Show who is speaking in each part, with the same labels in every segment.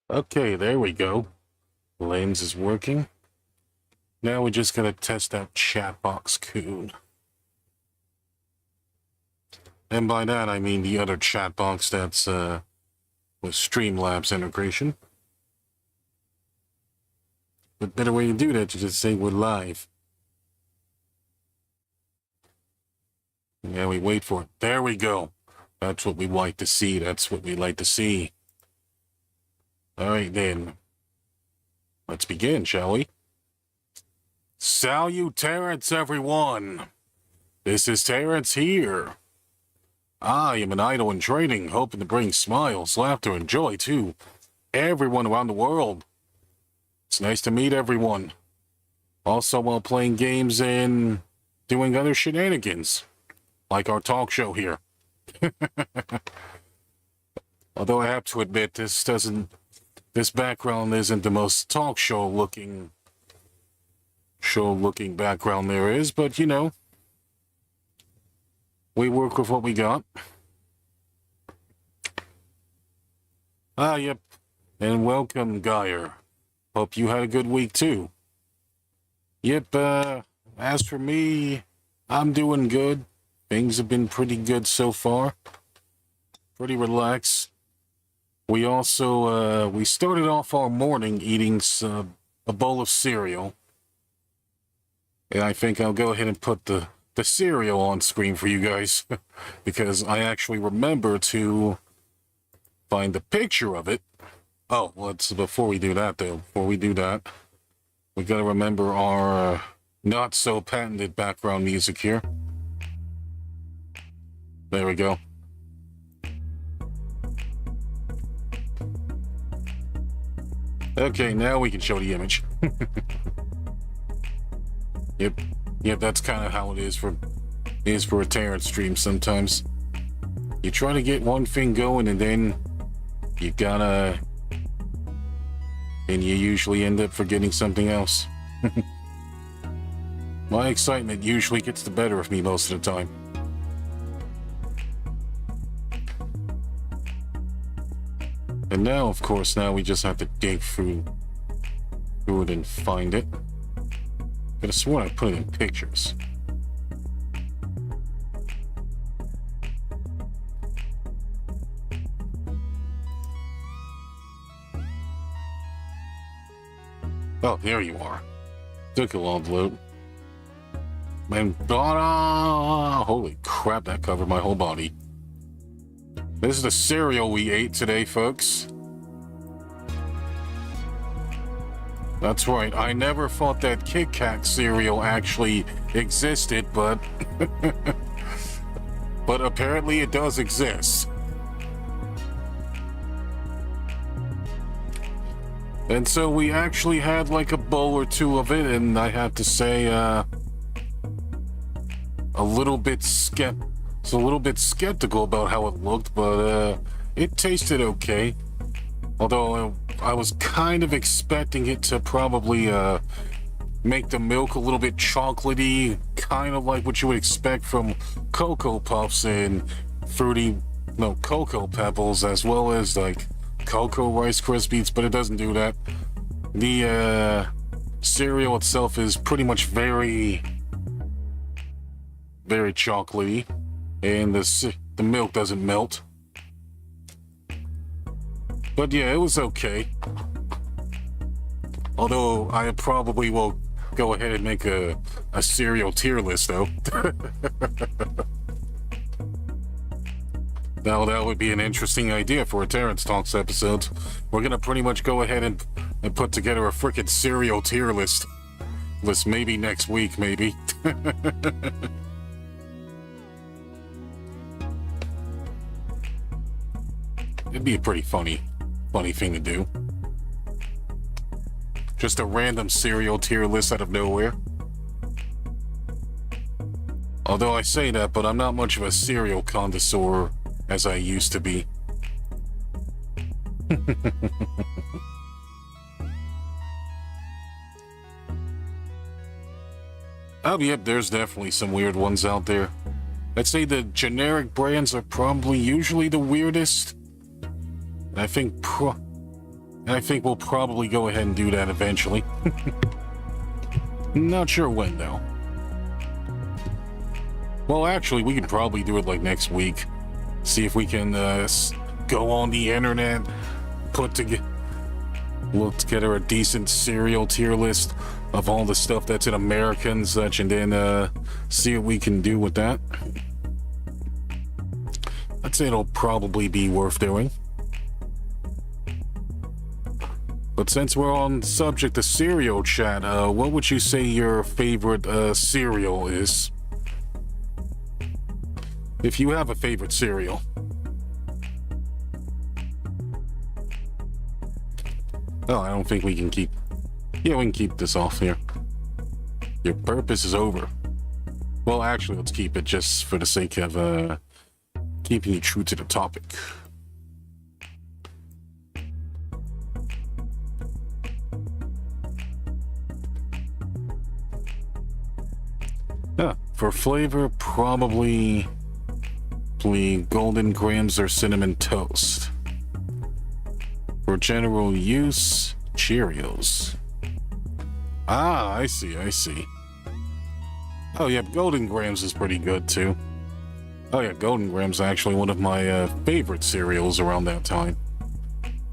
Speaker 1: Okay, there we go. Lens is working. Now we're just gonna test out chat box code. And by that I mean the other chat box that's with Streamlabs integration. But better way to do that, you just say we're live. Yeah, we wait for it. There we go. That's what we like to see. That's what we like to see. All right, then. Let's begin, shall we? Salutations, everyone. This is Terence here. I am an idol in training, hoping to bring smiles, laughter, and joy to everyone around the world. It's nice to meet everyone. Also, while playing games and doing other shenanigans, like our talk show here. Although I have to admit, this background isn't the most talk show looking background there is, but you know, we work with what we got. Yep. And welcome, Geyer. Hope you had a good week too. Yep, as for me, I'm doing good. Things have been pretty good so far. Pretty relaxed. We also, we started off our morning eating a bowl of cereal. And I think I'll go ahead and put the cereal on screen for you guys. Because I actually remember to find the picture of it. Oh, before we do that, though. Before we do that, we gotta remember our not-so-patented background music here. There we go. Okay, now we can show the image. Yep, that's kind of how it is for a Terence stream sometimes. You try to get one thing going and then you gotta... and you usually end up forgetting something else. My excitement usually gets the better of me most of the time. And now, of course, we just have to dig through it and find it. Could have sworn I put it in pictures. Oh, there you are. Took a long load. And holy crap, that covered my whole body. This is the cereal we ate today, folks. That's right, I never thought that Kit Kat cereal actually existed, but... but apparently it does exist. And so we actually had like a bowl or two of it, and I have to say, a little bit skeptical about how it looked, but it tasted okay. Although I was kind of expecting it to probably make the milk a little bit chocolatey, kind of like what you would expect from Cocoa Puffs and Cocoa Pebbles, as well as like Cocoa Rice Krispies, but it doesn't do that. The cereal itself is pretty much very, very chocolatey, and the milk doesn't melt. But yeah, it was okay. Although I probably will go ahead and make a cereal tier list, though. Now that would be an interesting idea for a Terence Talks episode. We're gonna pretty much go ahead and put together a frickin' cereal tier list. Maybe next week, maybe. It'd be a pretty funny thing to do. Just a random cereal tier list out of nowhere. Although I say that, but I'm not much of a cereal connoisseur as I used to be. Oh, yep, there's definitely some weird ones out there. I'd say the generic brands are probably usually the weirdest. I think And I think we'll probably go ahead and do that eventually. Not sure when, though. Well, actually, we could probably do it like next week. See if we can go on the internet, look together a decent cereal tier list of all the stuff that's in America and such, and then see what we can do with that. I'd say it'll probably be worth doing. But since we're on the subject of cereal, chat, what would you say your favorite cereal is? If you have a favorite cereal. Oh, I don't think we can keep... Yeah, we can keep this off here. Your purpose is over. Well, actually, let's keep it just for the sake of keeping you true to the topic. For flavor, probably Golden Grahams or Cinnamon Toast. For general use, Cheerios. Ah, I see. Oh yeah, Golden Grahams is pretty good too. Oh yeah, Golden Grahams is actually one of my favorite cereals around that time.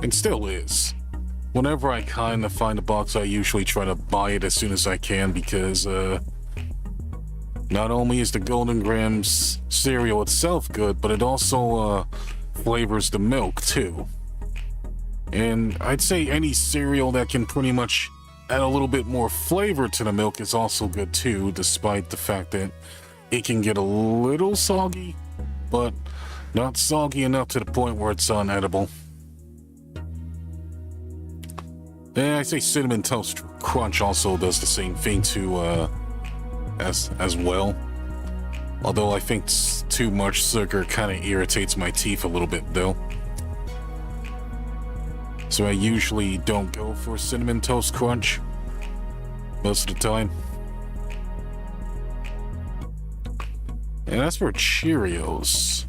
Speaker 1: And still is. Whenever I kind of find a box, I usually try to buy it as soon as I can because not only is the Golden Grahams cereal itself good, but it also flavors the milk too. And I'd say any cereal that can pretty much add a little bit more flavor to the milk is also good too, despite the fact that it can get a little soggy, but not soggy enough to the point where it's unedible. And I say Cinnamon Toast Crunch also does the same thing too, as well. Although I think too much sugar kind of irritates my teeth a little bit though. So I usually don't go for Cinnamon Toast Crunch most of the time. And as for Cheerios,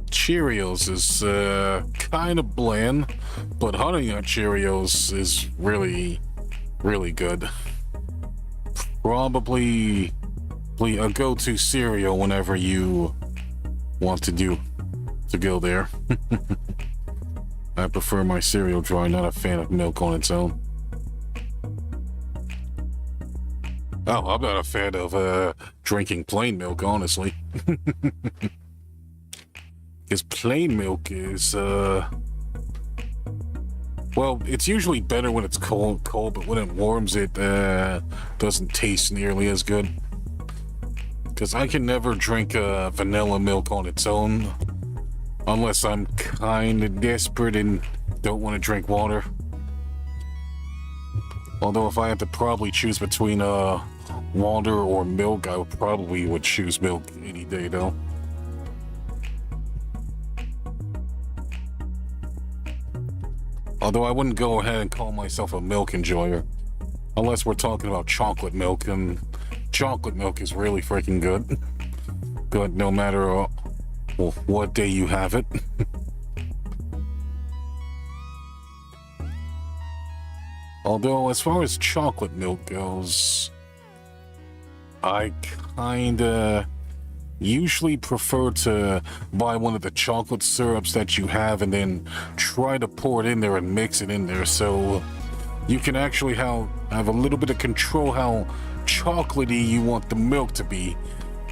Speaker 1: Cheerios is kind of bland, but Honey Nut Cheerios is really good. Probably a go-to cereal whenever you want to go there. I prefer my cereal dry, not a fan of milk on its own. Oh, I'm not a fan of drinking plain milk, honestly. Because plain milk is well, it's usually better when it's cold, but when it warms, it doesn't taste nearly as good. Because I can never drink vanilla milk on its own unless I'm kind of desperate and don't want to drink water. Although if I had to probably choose between water or milk, I probably would choose milk any day though. Although I wouldn't go ahead and call myself a milk enjoyer unless we're talking about chocolate milk, and chocolate milk is really freaking good. Good no matter what day you have it. Although as far as chocolate milk goes, I kinda usually prefer to buy one of the chocolate syrups that you have and then try to pour it in there and mix it in there, so you can actually have a little bit of control how chocolatey you want the milk to be.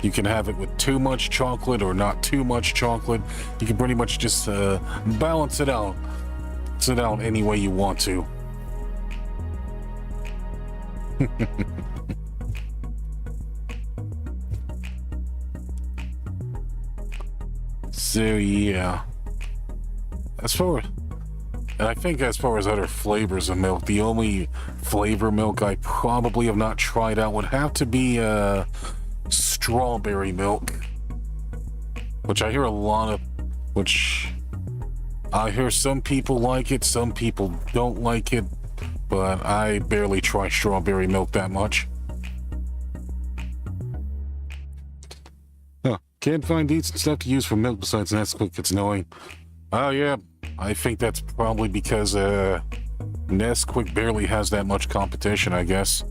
Speaker 1: You can have it with too much chocolate or not too much chocolate. You can pretty much just balance it out any way you want to. So yeah, I think as far as other flavors of milk, the only flavor milk I probably have not tried out would have to be strawberry milk, which I hear some people like it, some people don't like it, but I barely try strawberry milk that much. Can't find decent stuff to use for milk besides Nesquik. It's annoying. Oh, yeah. I think that's probably because Nesquik barely has that much competition, I guess,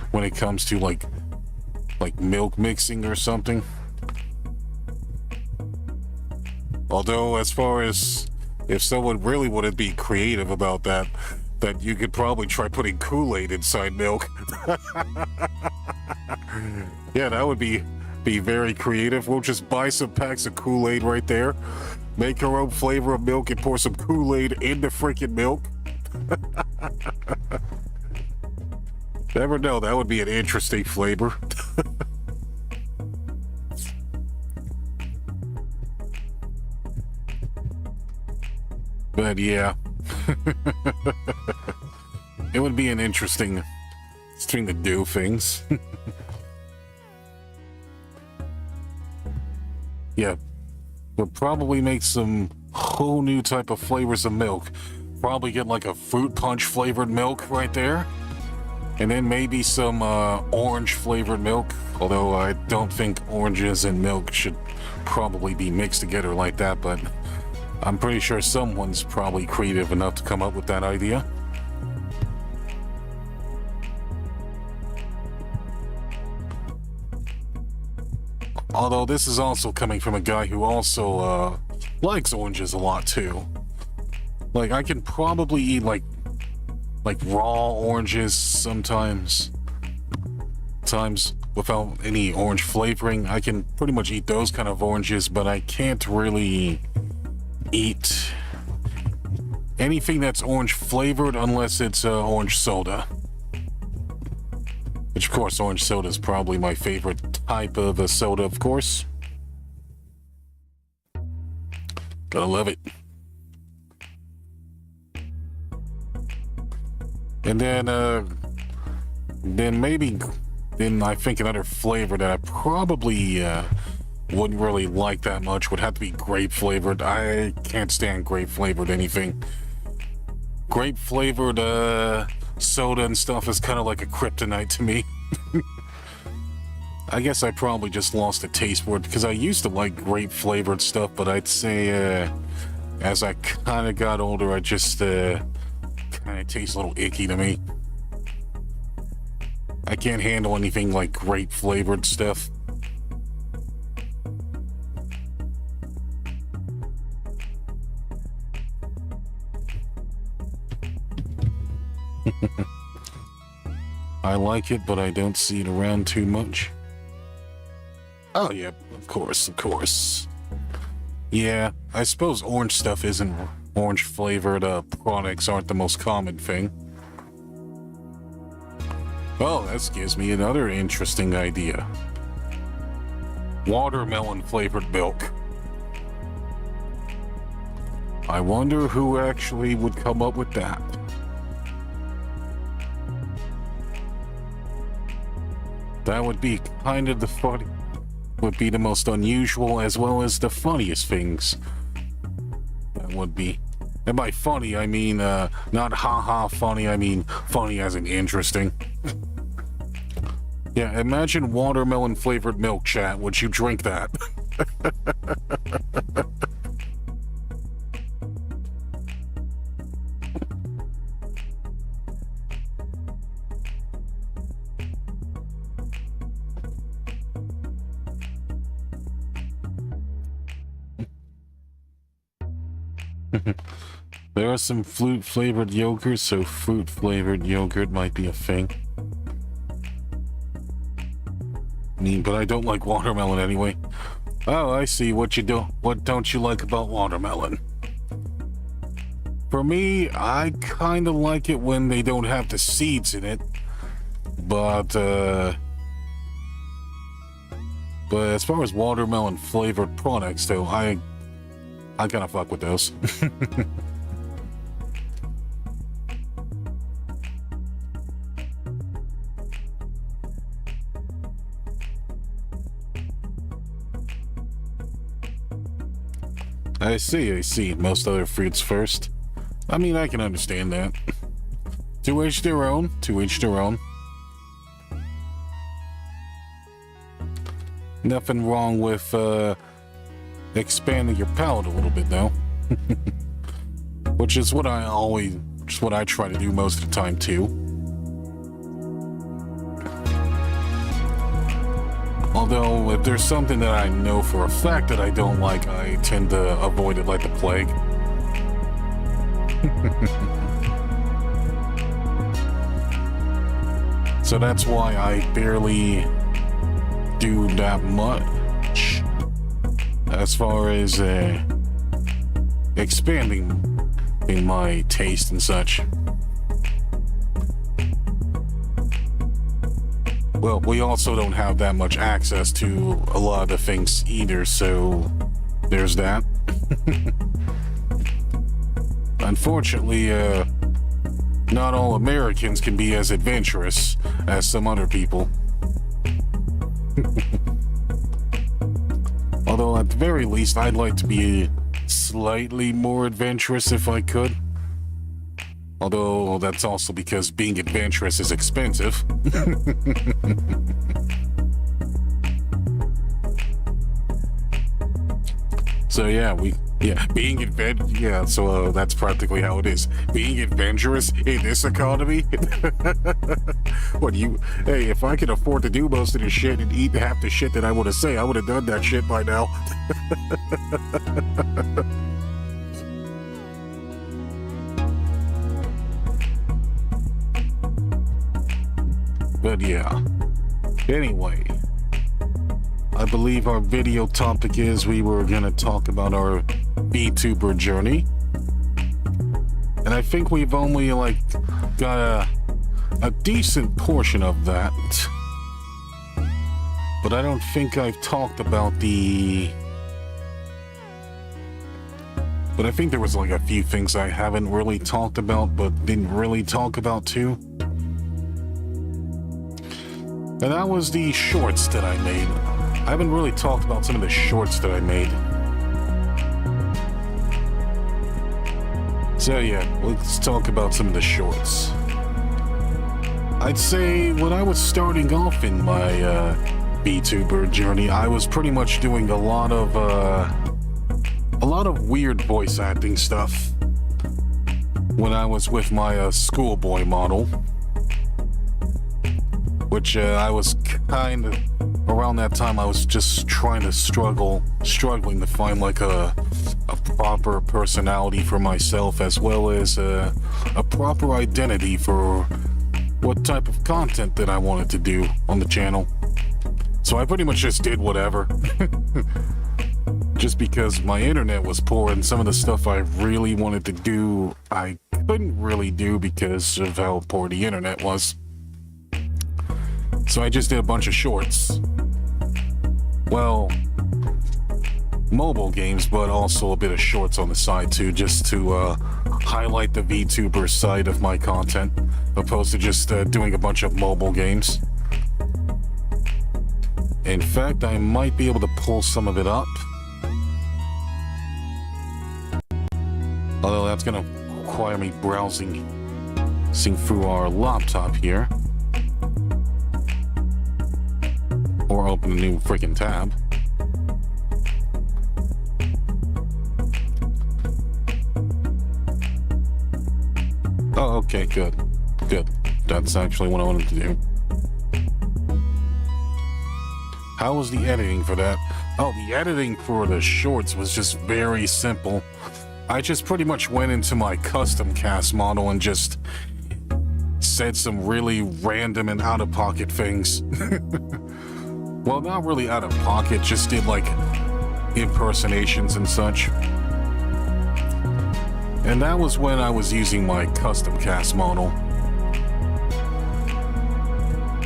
Speaker 1: when it comes to like milk mixing or something. Although, as far as if someone really wanted to be creative about that you could probably try putting Kool-Aid inside milk. Yeah, that would be very creative. We'll just buy some packs of Kool-Aid right there, make our own flavor of milk, and pour some Kool-Aid in the freaking milk. Never know, that would be an interesting flavor. But yeah, it would be an interesting thing to do things. Yeah, we'll probably make some whole new type of flavors of milk. Probably get like a fruit punch flavored milk right there. And then maybe some orange flavored milk. Although I don't think oranges and milk should probably be mixed together like that, but I'm pretty sure someone's probably creative enough to come up with that idea. Although this is also coming from a guy who also likes oranges a lot too. Like I can probably eat like raw oranges sometimes without any orange flavoring. I can pretty much eat those kind of oranges, but I can't really eat anything that's orange flavored unless it's orange soda. Which of course, orange soda is probably my favorite type of a soda, of course. Gotta love it. And then I think another flavor that I probably wouldn't really like that much would have to be grape flavored. I can't stand grape flavored anything. Grape flavored soda and stuff is kind of like a kryptonite to me. I guess I probably just lost a taste for it because I used to like grape flavored stuff, but I'd say as I kind of got older, I just kind of tastes a little icky to me. I can't handle anything like grape flavored stuff. I like it, but I don't see it around too much. Oh, yeah, of course. Yeah, I suppose orange stuff isn't orange flavored products aren't the most common thing. Oh, that gives me another interesting idea. Watermelon flavored milk. I wonder who actually would come up with that. That would be kind of the funny, would be the most unusual as well as the funniest things. That would be. And by funny, I mean, not haha funny, I mean funny as in interesting. Yeah, imagine watermelon flavored milk, chat. Would you drink that? There are some fruit flavored yogurt, so fruit flavored yogurt might be a thing. But I don't like watermelon anyway. Oh, I see what you do. What don't you like about watermelon? For me, I kind of like it when they don't have the seeds in it. But as far as watermelon flavored products, though, I kind of fuck with those. I see. Most other fruits first. I mean, I can understand that. To each their own. Nothing wrong with expanding your palate a little bit, though. Which is what I try to do most of the time too. Although, if there's something that I know for a fact that I don't like, I tend to avoid it like the plague. So that's why I barely do that much as far as expanding in my taste and such. Well, we also don't have that much access to a lot of the things either, so there's that. Unfortunately, not all Americans can be as adventurous as some other people. Although at the very least, I'd like to be slightly more adventurous if I could. Although that's also because being adventurous is expensive. So so that's practically how it is. Being adventurous in this economy. Hey, if I could afford to do most of the shit and eat half the shit that I want to say, I would have done that shit by now. But yeah, anyway, I believe our video topic is we were gonna talk about our Vtuber journey, and I think we've only got a decent portion of that, but I don't think I've talked about but I think there was a few things I haven't really talked about but didn't really talk about too. And that was the shorts that I made. I haven't really talked about some of the shorts that I made. So yeah, let's talk about some of the shorts. I'd say when I was starting off in my Vtuber journey, I was pretty much doing a lot of weird voice acting stuff when I was with my schoolboy model. Which I was kind of, around that time, I was just struggling to find a proper personality for myself, as well as a proper identity for what type of content that I wanted to do on the channel. So I pretty much just did whatever. Just because my internet was poor and some of the stuff I really wanted to do, I couldn't really do because of how poor the internet was. So I just did a bunch of shorts. Well, mobile games, but also a bit of shorts on the side too, just to highlight the VTuber side of my content, opposed to just doing a bunch of mobile games. In fact, I might be able to pull some of it up. Although that's gonna require me browsing through our laptop here. Or open a new freaking tab. Oh, okay, good. That's actually what I wanted to do. How was the editing for that? Oh, the editing for the shorts was just very simple. I just pretty much went into my custom cast model and just said some really random and out-of-pocket things. Well, not really out of pocket, just did impersonations and such. And that was when I was using my custom cast model.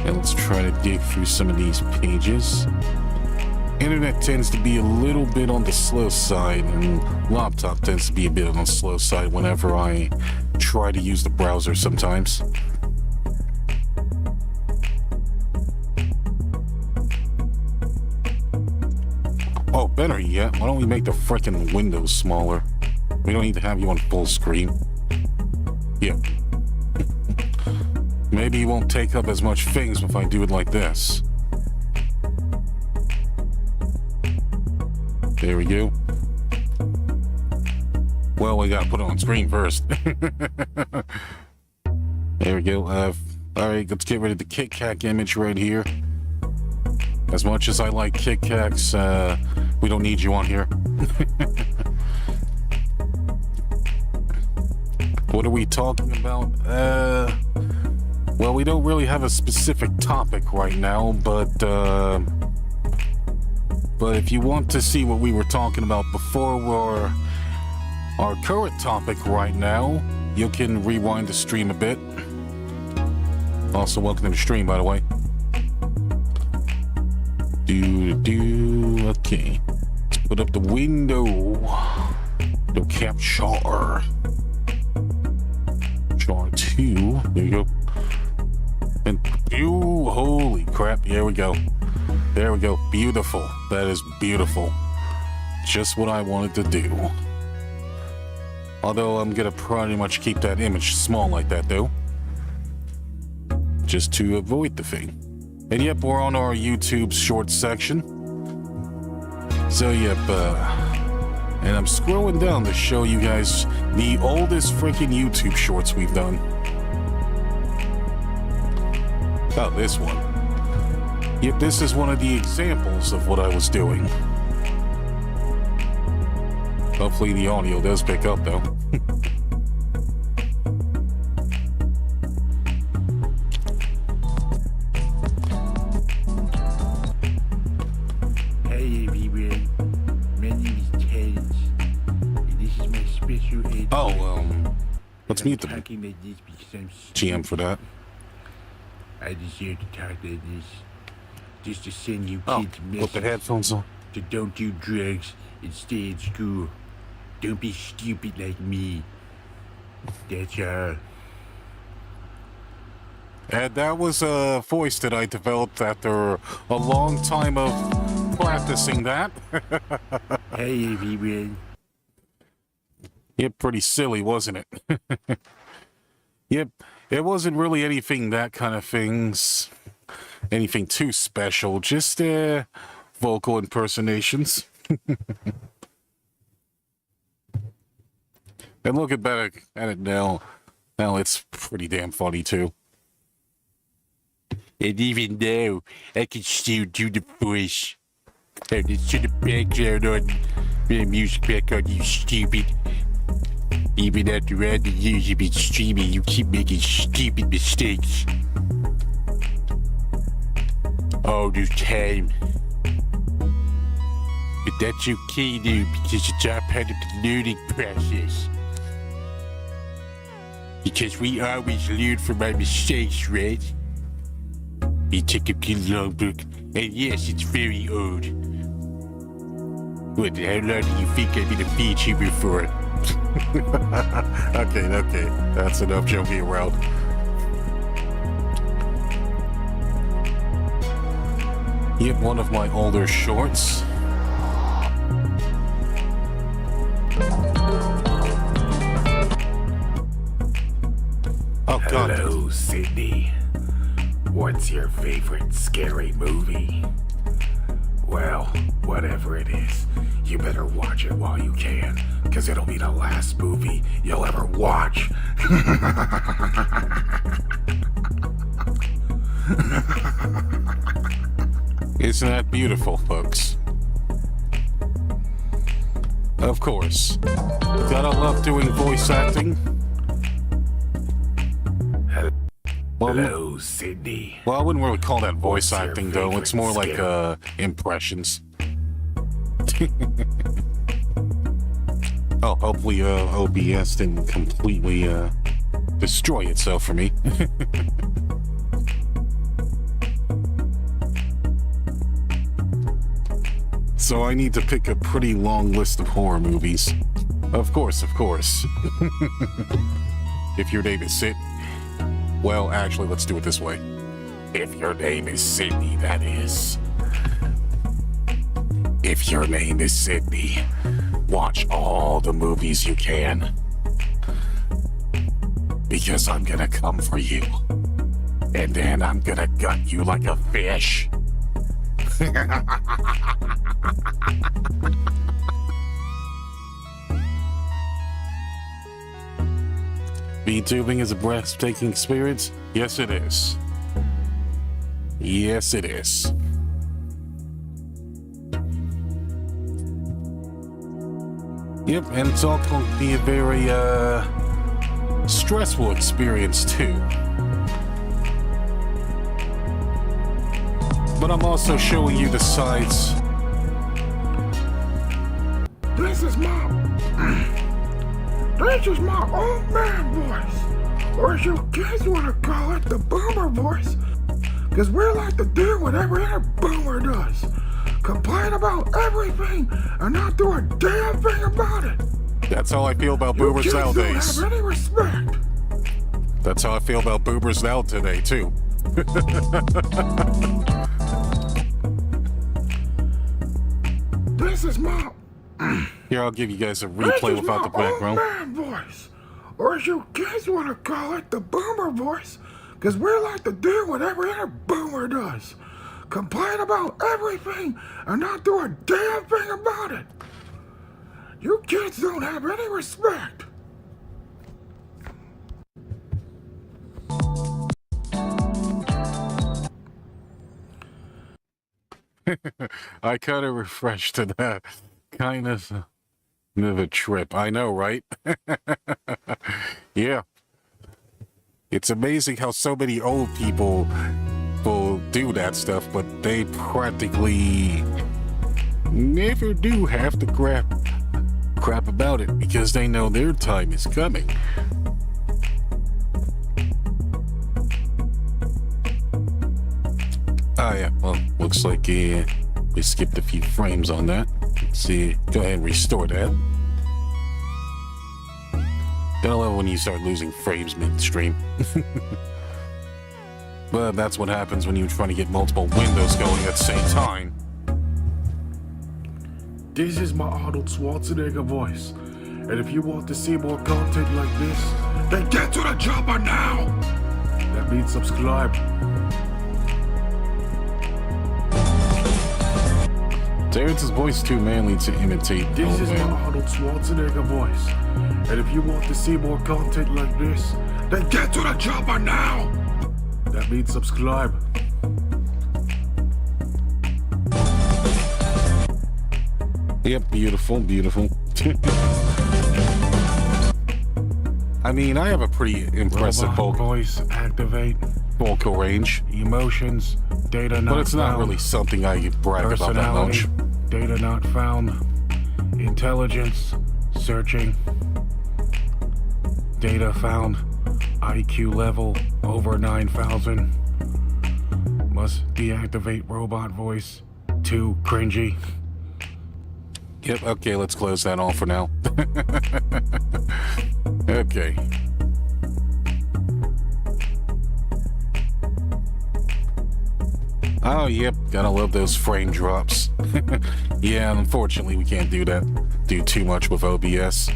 Speaker 1: And let's try to dig through some of these pages. Internet tends to be a little bit on the slow side, and laptop tends to be a bit on the slow side whenever I try to use the browser sometimes. Oh, better yet, why don't we make the frickin' windows smaller? We don't need to have you on full screen. Yeah. Maybe you won't take up as much things if I do it like this. There we go. Well, we gotta put it on screen first. There we go. Alright, let's get rid of the Kit Kat image right here. As much as I like Kit Kats, we don't need you on here. What are we talking about? Well, we don't really have a specific topic right now, but if you want to see what we were talking about before or our current topic right now, you can rewind the stream a bit. Also, welcome to the stream, by the way. Okay. Let's put up the window. The capture. Char 2. There you go. And holy crap. Here we go. There we go. Beautiful. That is beautiful. Just what I wanted to do. Although I'm gonna pretty much keep that image small like that though. Just to avoid the thing. And yep, we're on our YouTube shorts section. So yep, and I'm scrolling down to show you guys the oldest freaking YouTube shorts we've done. About this one. Yep, this is one of the examples of what I was doing. Hopefully the audio does pick up though.
Speaker 2: Hey everyone, my name is Terence, and this is my special edition.
Speaker 1: Oh, let's mute the
Speaker 2: talking like this because I'm
Speaker 1: GM for that.
Speaker 2: I deserve to talk like this, just to send you
Speaker 1: Oh,
Speaker 2: kids a
Speaker 1: put the
Speaker 2: message
Speaker 1: headphones on.
Speaker 2: to don't do drugs and stay in school. Don't be stupid like me. That's all.
Speaker 1: And that was a voice that I developed after a long time of practicing that.
Speaker 2: Hey everyone.
Speaker 1: Yep, pretty silly, wasn't it? Yep, it wasn't really anything that kind of things, anything too special, just vocal impersonations. And looking back at it now it's pretty damn funny too.
Speaker 2: And even now, I can still do the voice. And it's to the background on the music back on, you stupid. Even after all the years you've been streaming, you keep making stupid mistakes. All the time. But that's okay though, because it's all part of the learning process. Because we always learn from our mistakes, right? You take a good long book, and yes, it's very old. What, how long do you think I've been a Vtuber for?
Speaker 1: Okay, that's enough joking around. Yet one of my older shorts. Oh god.
Speaker 2: Hello, Sydney. What's your favorite scary movie? Well, whatever it is, you better watch it while you can, because it'll be the last movie you'll ever watch.
Speaker 1: Isn't that beautiful, folks? Of course. Gotta love doing voice acting.
Speaker 2: Hello, Sydney.
Speaker 1: Well, I wouldn't really call that voice
Speaker 2: What's your
Speaker 1: acting, though. It's more like
Speaker 2: favorite
Speaker 1: impressions. Oh, hopefully OBS didn't completely destroy itself for me. So I need to pick a pretty long list of horror movies. Of course. If your name is Sid. Well, actually, let's do it this way. If your name is Sydney, that is. If your name is Sydney, watch all the movies you can. Because I'm gonna come for you. And then I'm gonna gut you like a fish. VTubing is a breathtaking experience? Yes, it is. Yes, it is. Yep, and it's all going to be a very, stressful experience, too. But I'm also showing you the sides.
Speaker 3: This is my old man voice, or as you kids want to call it, the boomer voice, because we like to do what every other boomer does, complain about everything and not do a damn thing about it.
Speaker 1: That's how I feel about boomers
Speaker 3: kids
Speaker 1: nowadays.
Speaker 3: Don't have any respect.
Speaker 1: That's how I feel about boomers now today, too.
Speaker 3: This is my
Speaker 1: Here, I'll give you guys a replay without the background.
Speaker 3: Old man voice, or as you kids want to call it, the boomer voice, because we like to do what every other boomer does, complain about everything and not do a damn thing about it. You kids don't have any respect.
Speaker 1: I kind of refreshed to that. Kind of a trip. I know, right? Yeah. It's amazing how so many old people will do that stuff, but they practically never do have to crap about it because they know their time is coming. Oh yeah, well, looks like we skipped a few frames on that. Let's see, go ahead and restore that. Gotta love when you start losing frames midstream. But that's what happens when you're trying to get multiple windows going at the same time.
Speaker 3: This is my Arnold Schwarzenegger voice, and if you want to see more content like this, then get to the chopper now! That means subscribe.
Speaker 1: Terence's voice too manly to imitate.
Speaker 3: This is my Arnold Schwarzenegger voice, and if you want to see more content like this, then get to the chopper now! That means subscribe.
Speaker 1: Yep, beautiful, beautiful. I mean, I have a pretty impressive
Speaker 3: Robot voice activate.
Speaker 1: vocal range,
Speaker 3: Emotions, data not
Speaker 1: but it's not
Speaker 3: found.
Speaker 1: really something I brag about that much.
Speaker 3: Data not found. Intelligence, searching. Data found. IQ level over 9,000. Must deactivate robot voice. Too cringy.
Speaker 1: Yep, okay, let's close that off for now. Okay. Oh, yep, gotta love those frame drops. Yeah, unfortunately, we can't do too much with OBS.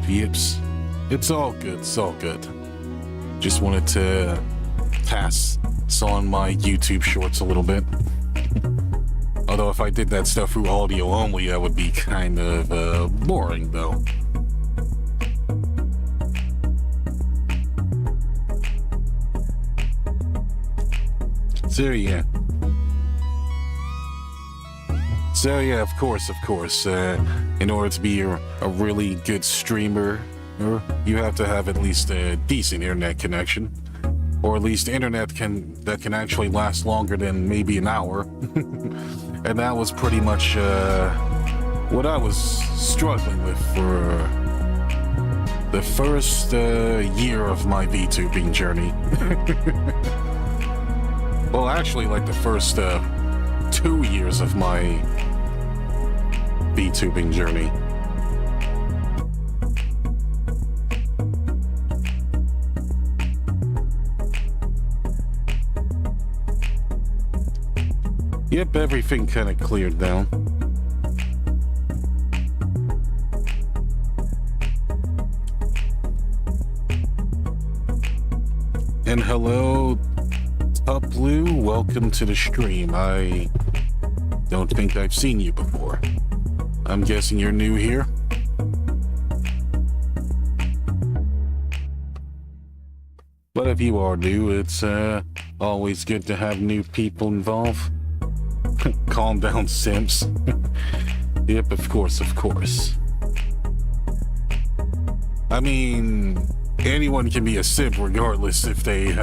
Speaker 1: Yips. It's all good, it's all good. Just wanted to pass on my YouTube shorts a little bit. Although if I did that stuff through audio only, that would be kind of boring, though. So yeah, of course, in order to be a really good streamer, you have to have at least a decent internet connection, or at least internet that can actually last longer than maybe an hour. And that was pretty much what I was struggling with for the first year of my VTubing journey. Well, actually, like the first 2 years of my Vtubing journey. Yep, everything kind of cleared down. And hello, Blue, welcome to the stream. I don't think I've seen you before. I'm guessing you're new here? But if you are new, it's always good to have new people involved. Calm down, simps. Yep, of course, of course. I mean, anyone can be a simp regardless if they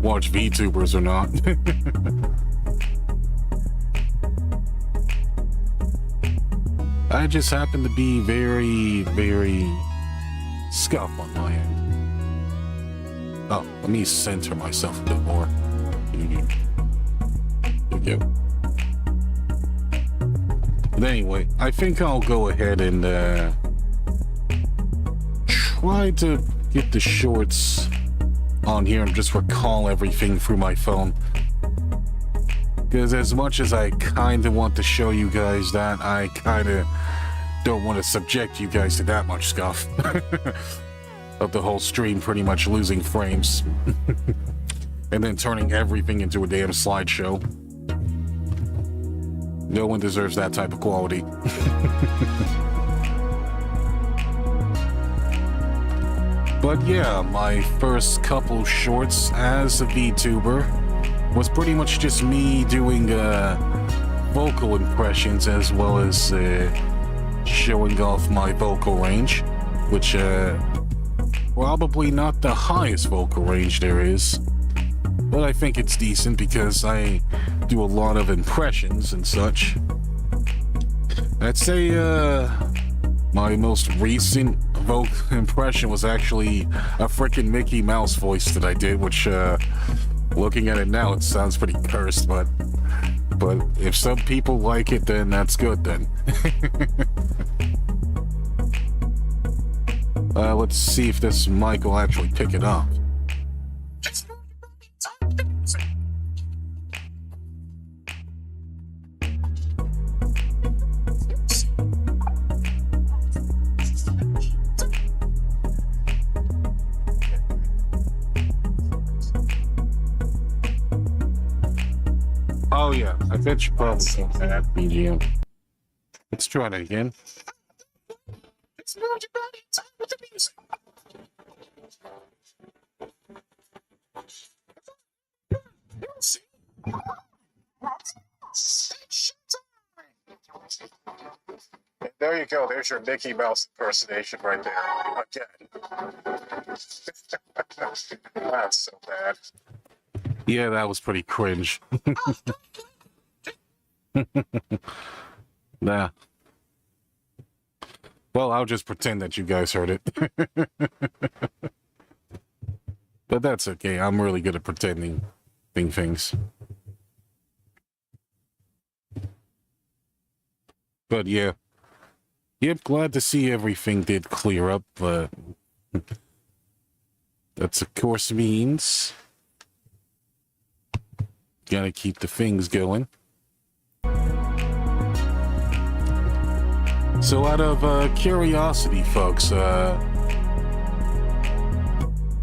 Speaker 1: watch VTubers or not. I just happen to be very scuff on my end. Oh, let me center myself a bit more. There we go. But anyway, I think I'll go ahead and try to get the shorts on here and just recall everything through my phone. Because as much as I kind of want to show you guys that, I kind of don't want to subject you guys to that much stuff. Of the whole stream pretty much losing frames. And then turning everything into a damn slideshow. No one deserves that type of quality. But yeah, my first couple shorts as a VTuber was pretty much just me doing vocal impressions as well as showing off my vocal range, which probably not the highest vocal range there is, but I think it's decent because I do a lot of impressions and such. I'd say my most recent vocal impression was actually a freaking Mickey Mouse voice that I did, which looking at it now, it sounds pretty cursed, but if some people like it, then that's good then. Let's see if this mic will actually pick it up. Oh yeah, I bet you probably can't have BGM. Let's try that again. There you go. There's your Mickey Mouse impersonation right there. Again. That's so bad. Yeah, that was pretty cringe. Nah. Well, I'll just pretend that you guys heard it. But that's okay. I'm really good at pretending things. But yeah. Yep, glad to see everything did clear up, but that's of course means gotta keep the things going. So out of curiosity, folks,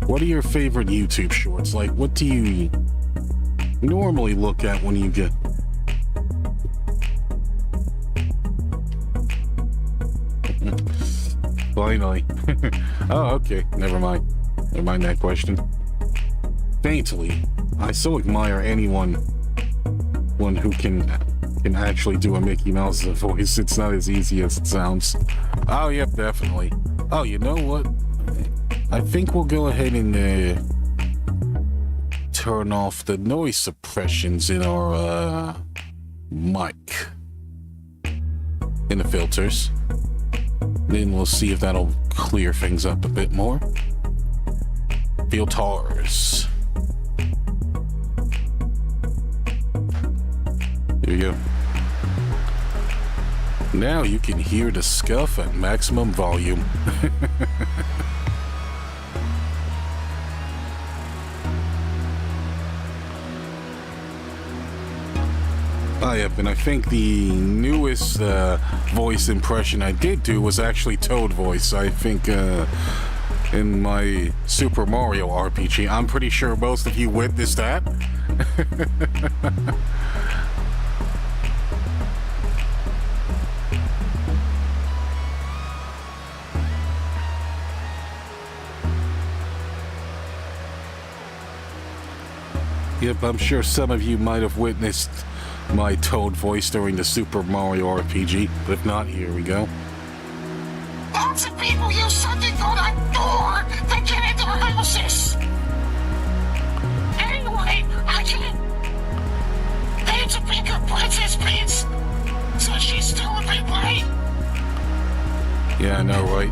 Speaker 1: what are your favorite YouTube shorts? Like, what do you normally look at when you get... Finally. Oh, okay. Never mind that question. Faintly, I so admire anyone who can actually do a Mickey Mouse voice. It's not as easy as it sounds. Oh, yep, definitely. Oh, you know what? I think we'll go ahead and turn off the noise suppressions in our mic in the filters. Then we'll see if that'll clear things up a bit more. Filters. There you go. Now you can hear the scuff at maximum volume. Oh, yep, and I think the newest voice impression I did do was actually Toad voice. I think in my Super Mario RPG. I'm pretty sure most of you witnessed that. Yep, I'm sure some of you might have witnessed my Toad voice during the Super Mario RPG, but if not, here we go.
Speaker 4: Lots of people use something called a door to get into houses. Anyway, I can't pay to pick up Princess Peach, so she's still a bit late.
Speaker 1: Yeah, I know, right?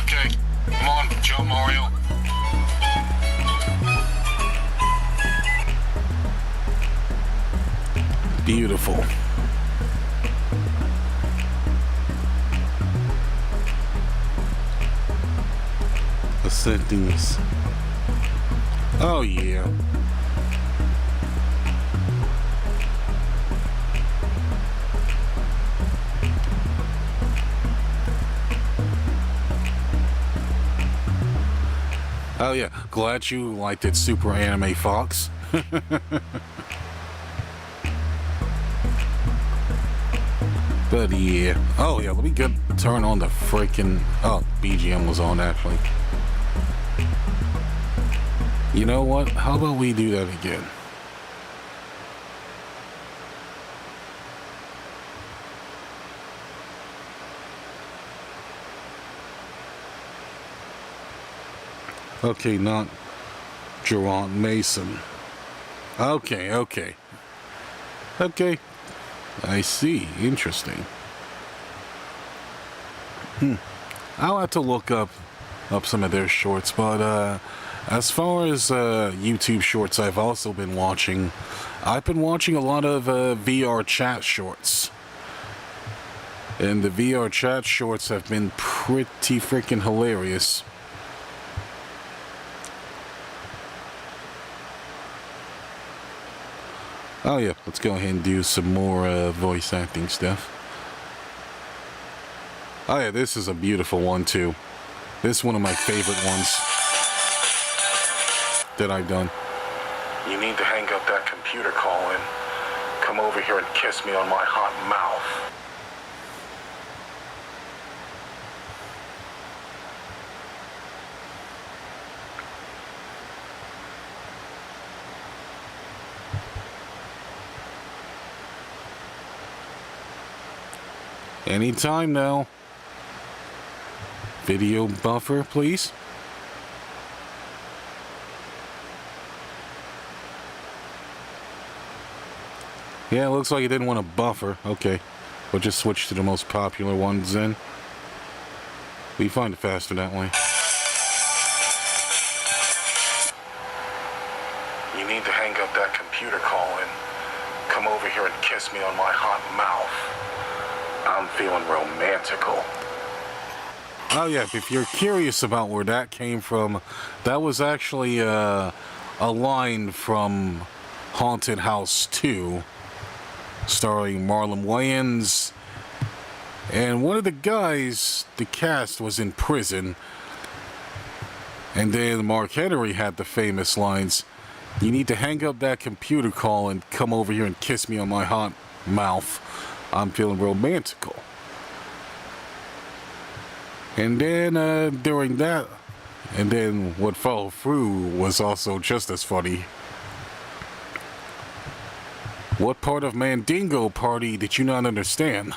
Speaker 2: Okay, come on, Joe Mario.
Speaker 1: Beautiful. The settings. Oh, yeah. Oh yeah, glad you liked it, Super Anime Fox. But yeah, oh yeah, let me turn on the freaking, oh, BGM was on actually. You know what, how about we do that again? Okay, not Gerard Mason. Okay. Okay. I see. Interesting. I'll have to look up some of their shorts, but as far as YouTube shorts I've also been watching, I've been watching a lot of VR chat shorts. And the VR chat shorts have been pretty freaking hilarious. Oh yeah, let's go ahead and do some more voice acting stuff. Oh yeah, this is a beautiful one too. This is one of my favorite ones that I've done. You need to hang up that computer call and come over here and kiss me on my hot mouth. Anytime now. Video buffer, please. Yeah, it looks like it didn't want to buffer. Okay. We'll just switch to the most popular ones then. We find it faster that way. You need to hang up that computer call and come over here and kiss me on my hot mouth. I'm feeling romantical. Oh yeah, if you're curious about where that came from, that was actually a line from Haunted House 2, starring Marlon Wayans. And one of the guys, the cast, was in prison. And then Mark Henry had the famous lines, "You need to hang up that computer call and come over here and kiss me on my hot mouth. I'm feeling romantical." And then during that, and then what followed through was also just as funny. What part of Mandingo Party did you not understand?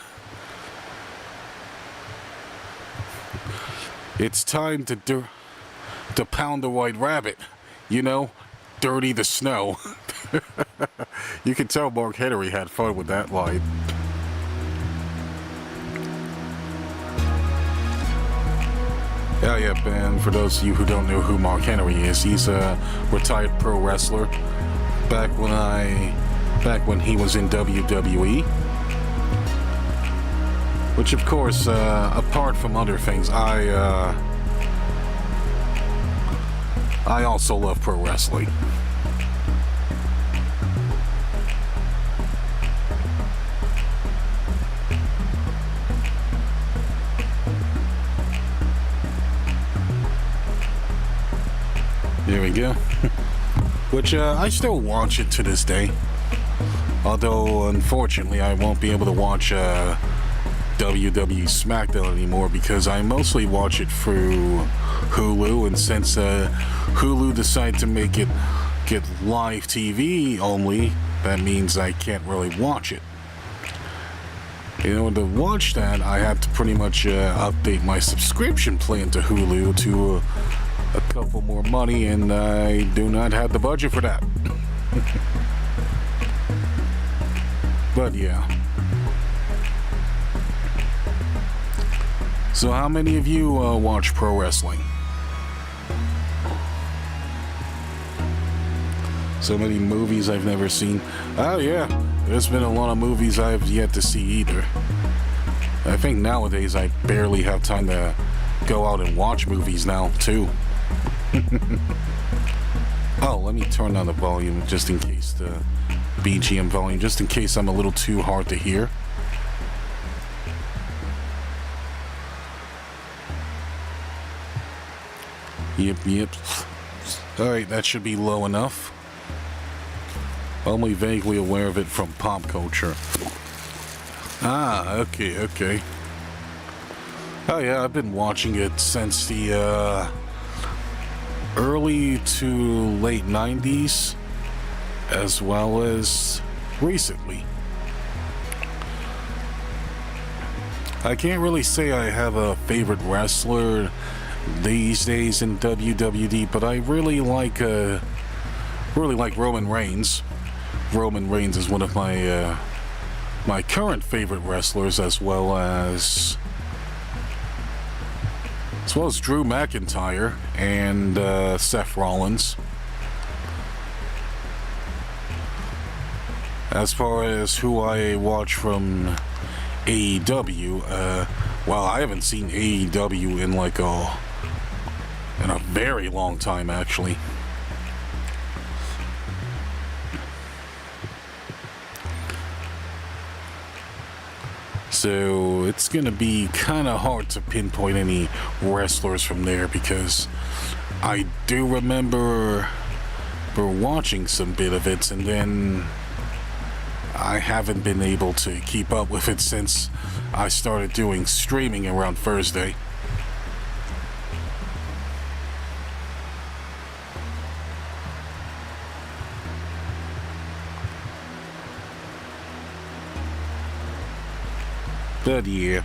Speaker 1: It's time to pound the white rabbit. You know, dirty the snow. You can tell Mark Henry had fun with that line. Oh yeah, and for those of you who don't know who Mark Henry is, he's a retired pro wrestler. Back when he was in WWE. Which of course, apart from other things, I also love pro wrestling. There we go. Which I still watch it to this day. Although, unfortunately, I won't be able to watch WWE SmackDown anymore because I mostly watch it through Hulu, and since Hulu decided to make it get live TV only, that means I can't really watch it. In order to watch that, I have to pretty much update my subscription plan to Hulu to a couple more money, and I do not have the budget for that. But yeah. So how many of you watch pro wrestling? So many movies I've never seen. Oh yeah, there's been a lot of movies I've yet to see either. I think nowadays I barely have time to go out and watch movies now too. Oh, let me turn down the volume just in case, the BGM volume, just in case I'm a little too hard to hear. Yep. Alright, that should be low enough. Only vaguely aware of it from pop culture. Ah, okay. Oh yeah, I've been watching it since the early to late 90s, as well as recently. I can't really say I have a favorite wrestler these days in WWD, but I really like Roman Reigns. Roman Reigns is one of my my current favorite wrestlers, as well as Drew McIntyre and Seth Rollins. As far as who I watch from AEW, well, I haven't seen AEW in in a very long time, actually. So it's gonna be kind of hard to pinpoint any wrestlers from there, because I do remember watching some bit of it, and then I haven't been able to keep up with it since I started doing streaming around Thursday. But yeah.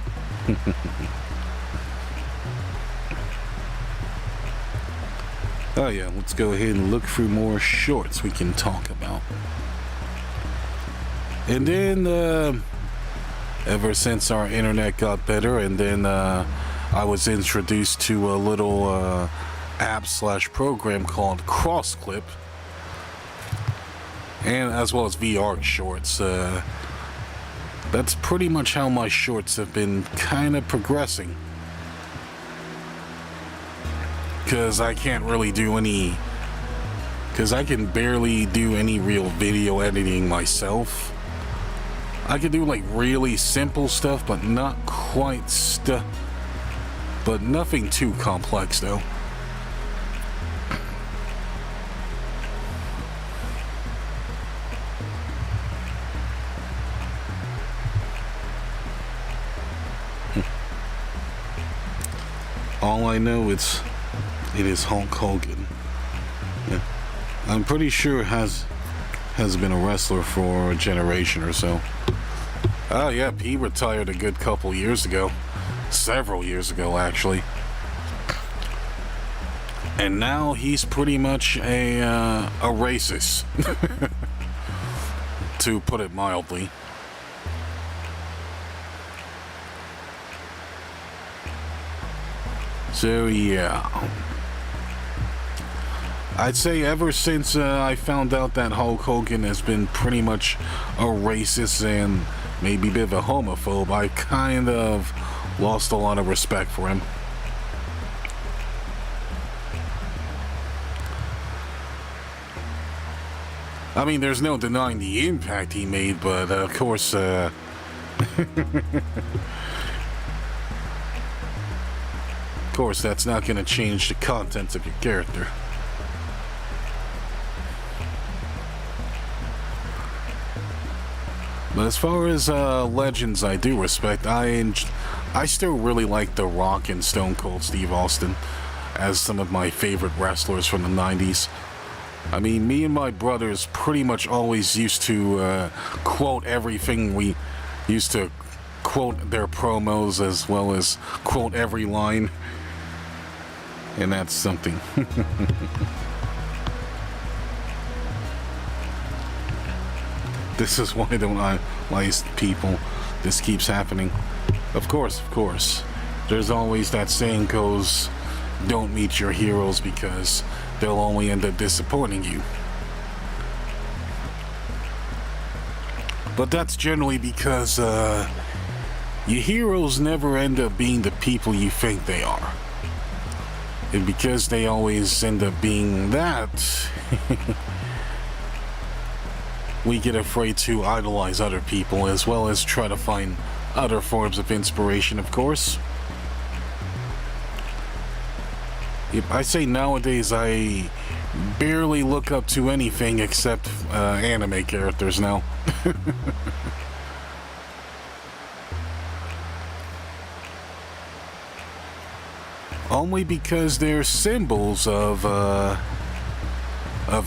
Speaker 1: Oh yeah, let's go ahead and look through more shorts we can talk about. And then, ever since our internet got better, and then I was introduced to a little app/program called CrossClip, and as well as VR shorts. That's pretty much how my shorts have been kind of progressing. Because I can't really do any... Because I can barely do any real video editing myself. I can do like really simple stuff, but not quite stuff. But nothing too complex though. All I know it is Hulk Hogan. Yeah. I'm pretty sure has been a wrestler for a generation or so. Oh yeah, he retired a good couple years ago. Several years ago, actually. And now he's pretty much a racist. To put it mildly. So yeah, I'd say ever since I found out that Hulk Hogan has been pretty much a racist and maybe a bit of a homophobe, I kind of lost a lot of respect for him. I mean, there's no denying the impact he made, but of course, of course, that's not going to change the contents of your character. But as far as legends I do respect, I still really like The Rock and Stone Cold Steve Austin. as some of my favorite wrestlers from the 90s. I mean, me and my brothers pretty much always used to quote everything. We used to quote their promos as well as quote every line. And that's something. This is why I don't idolize people. This keeps happening. Of course. There's always that saying goes, don't meet your heroes because they'll only end up disappointing you. But that's generally because your heroes never end up being the people you think they are. And because they always end up being that, we get afraid to idolize other people as well as try to find other forms of inspiration, of course. I say nowadays I barely look up to anything except anime characters now. Only because they're symbols of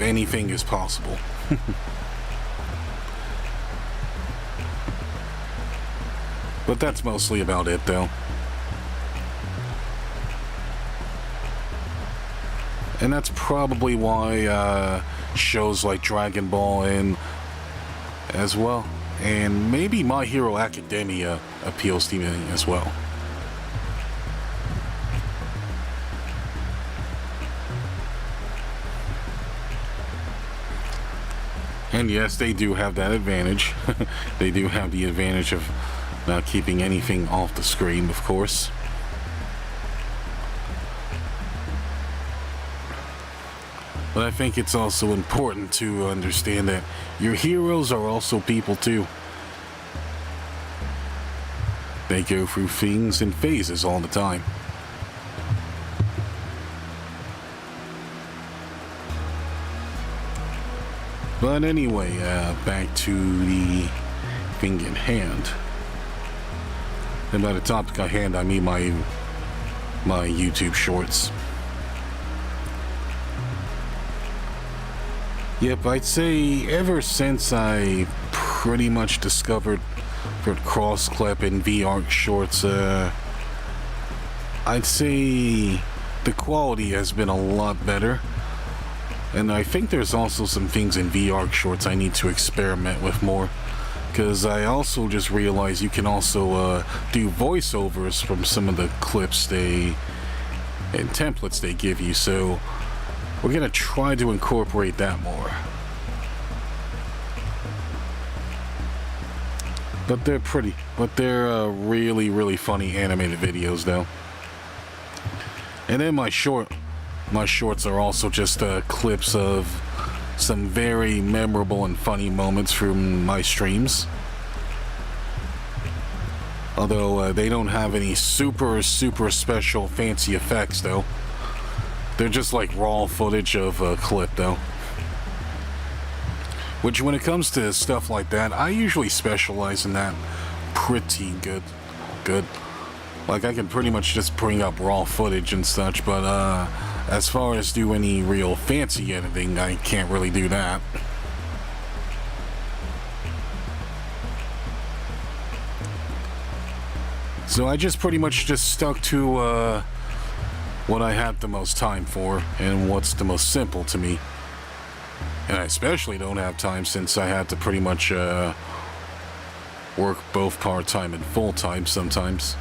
Speaker 1: anything is possible. But that's mostly about it, though. And that's probably why shows like Dragon Ball and as well, and maybe My Hero Academia appeals to me as well. And yes, they do have that advantage. They do have the advantage of not keeping anything off the screen, of course. But I think it's also important to understand that your heroes are also people too. They go through things and phases all the time. But anyway, back to the thing in hand. And by the topic at hand, I mean my YouTube shorts. Yep, I'd say ever since I pretty much discovered cross-clip and VR shorts, I'd say the quality has been a lot better. And I think there's also some things in VR shorts I need to experiment with more. Because I also just realized you can also do voiceovers from some of the clips and templates they give you. So we're going to try to incorporate that more. But they're really, really funny animated videos though. And then my shorts are also just clips of some very memorable and funny moments from my streams. Although they don't have any super special fancy effects though. They're just like raw footage of a clip though. Which when it comes to stuff like that, I usually specialize in that pretty good. Like I can pretty much just bring up raw footage and such, but as far as do any real fancy editing, I can't really do that. So I just pretty much just stuck to what I had the most time for and what's the most simple to me. And I especially don't have time since I had to pretty much work both part-time and full-time sometimes.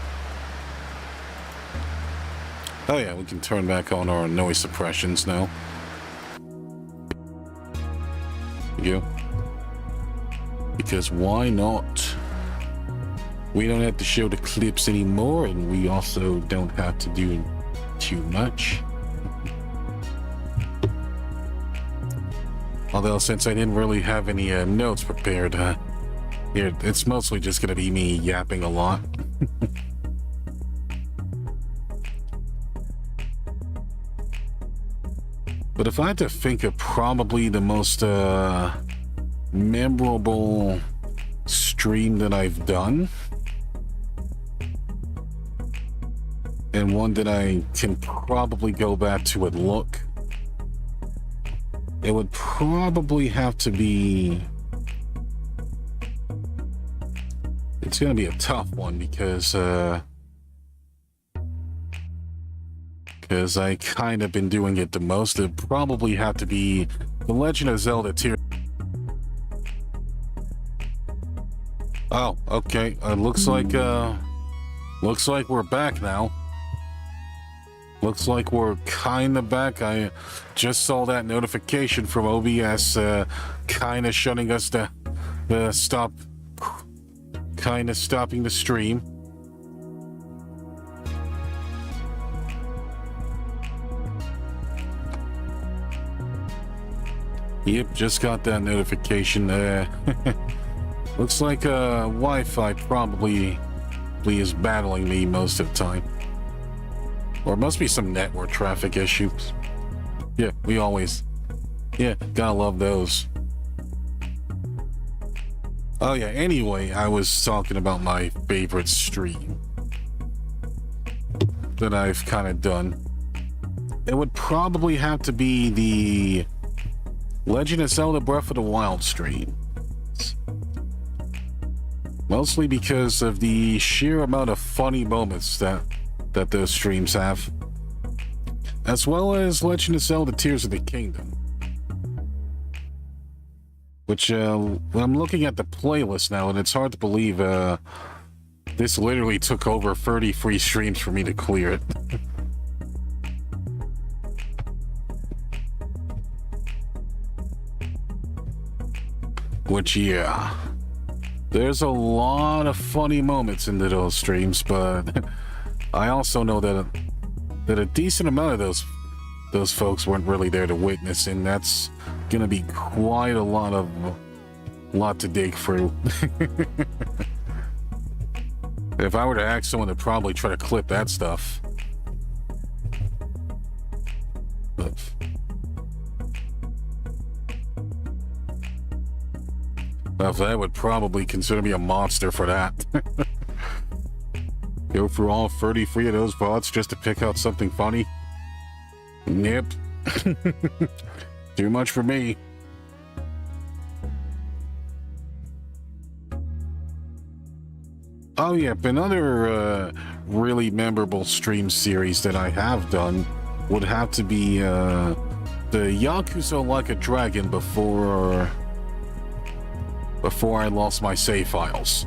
Speaker 1: Oh yeah, we can turn back on our noise suppressions now. There we go. Because why not? We don't have to show the clips anymore, and we also don't have to do too much. Although since I didn't really have any notes prepared, it's mostly just gonna be me yapping a lot. But if I had to think of probably the most memorable stream that I've done, and and one that I can probably go back to and look. It would probably have to be... It's gonna be a tough one because I kind of been doing it the most. It'd probably have to be The Legend of Zelda Tears. Oh, okay. Looks like we're back now. Looks like we're kind of back. I just saw that notification from OBS, kind of shutting us down, kind of stopping the stream. Yep, just got that notification. Looks like Wi-Fi probably is battling me most of the time. Or it must be some network traffic issues. Yeah, we always... Yeah, gotta love those. Oh yeah, anyway, I was talking about my favorite stream that I've kind of done. It would probably have to be the Legend of Zelda Breath of the Wild stream. Mostly because of the sheer amount of funny moments that those streams have. As well as Legend of Zelda Tears of the Kingdom. Which, I'm looking at the playlist now, and it's hard to believe, this literally took over 30 free streams for me to clear it. Which, yeah. There's a lot of funny moments into those streams, but I also know that a decent amount of those folks weren't really there to witness, and that's gonna be quite a lot to dig through. If I were to ask someone to probably try to clip that stuff. But I would probably consider me a monster for that. Go through all 33 of those VODs just to pick out something funny? Yep. Too much for me. Oh yeah, another really memorable stream series that I have done would have to be the Yakuza Like a Dragon before I lost my save files.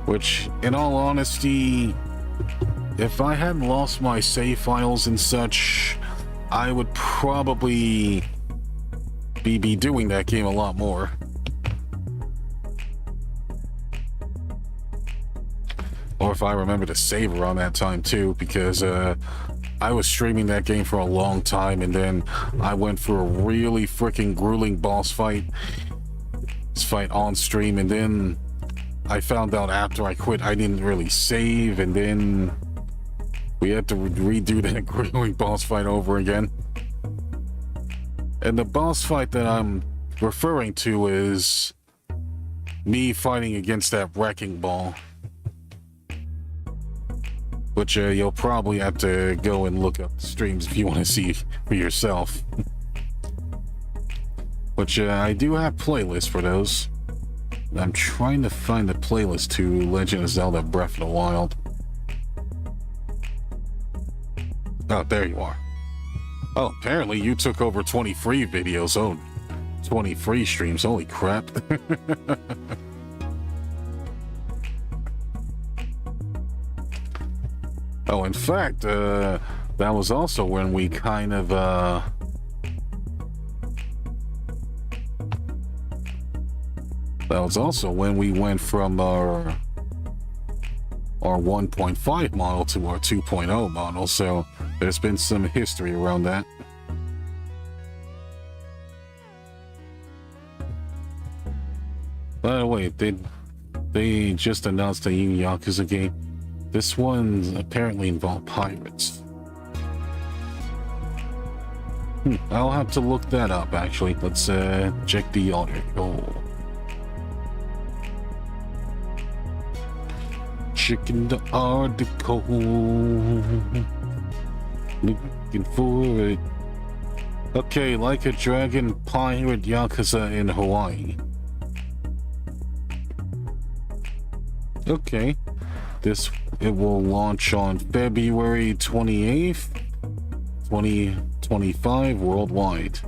Speaker 1: Which, in all honesty, if I hadn't lost my save files and such, I would probably be doing that game a lot more. Or if I remember to save around that time too, because I was streaming that game for a long time, and then I went for a really freaking grueling boss fight on stream, and then I found out after I quit I didn't really save, and then we had to redo that grueling boss fight over again. And the boss fight that I'm referring to is me fighting against that wrecking ball, which you'll probably have to go and look up the streams if you want to see for yourself. Which I do have playlists for those. I'm trying to find the playlist to Legend of Zelda Breath of the Wild. Oh, there you are. Oh, apparently you took over 20 free videos. Oh, 20 free streams. Holy crap. Oh, in fact, that was also when we kind of, that was also when we went from our 1.5 model to our 2.0 model, so there's been some history around that. By the way, they just announced a new Yakuza game. This one apparently involved pirates. I'll have to look that up, actually. Let's check the article. Ch. checking the article. Looking for it. Okay, like a dragon pirate Yakuza in Hawaii. Okay. It will launch on February 28th, 2025 worldwide.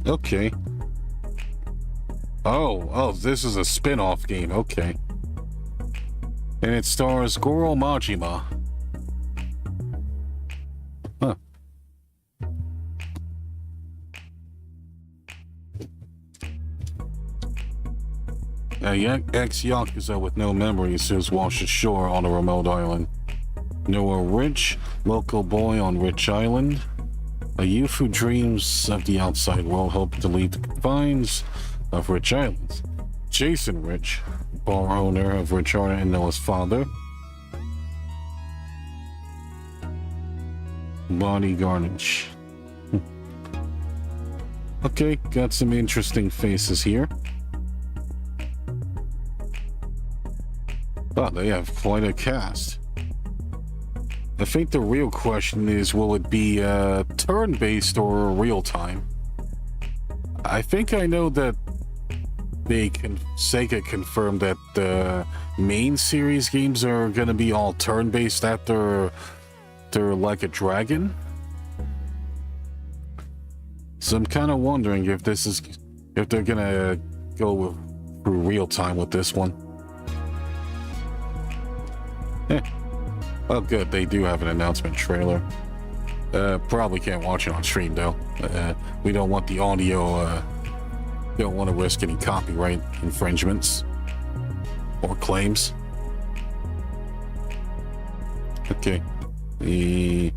Speaker 1: Okay. Oh, this is a spin-off game. Okay. And it stars Goro Majima. Huh. Ex-Yakuza with no memories is washed ashore on a remote island. Noah Rich, local boy on Rich Island. A youth who dreams of the outside world, hoping to leave the confines of Rich Island. Jason Rich, bar owner of Rich Island and Noah's father. Bonnie Garnish. Okay, got some interesting faces here. Wow, they have quite a cast. I think the real question is, will it be turn-based or real-time? I think I know that Sega confirmed that the main series games are gonna be all turn-based after they're Like a Dragon. So I'm kind of wondering if they're gonna go through real-time with this one. Oh, good. They do have an announcement trailer. Probably can't watch it on stream, though. We don't want the audio, don't want to risk any copyright infringements or claims. Okay. Let me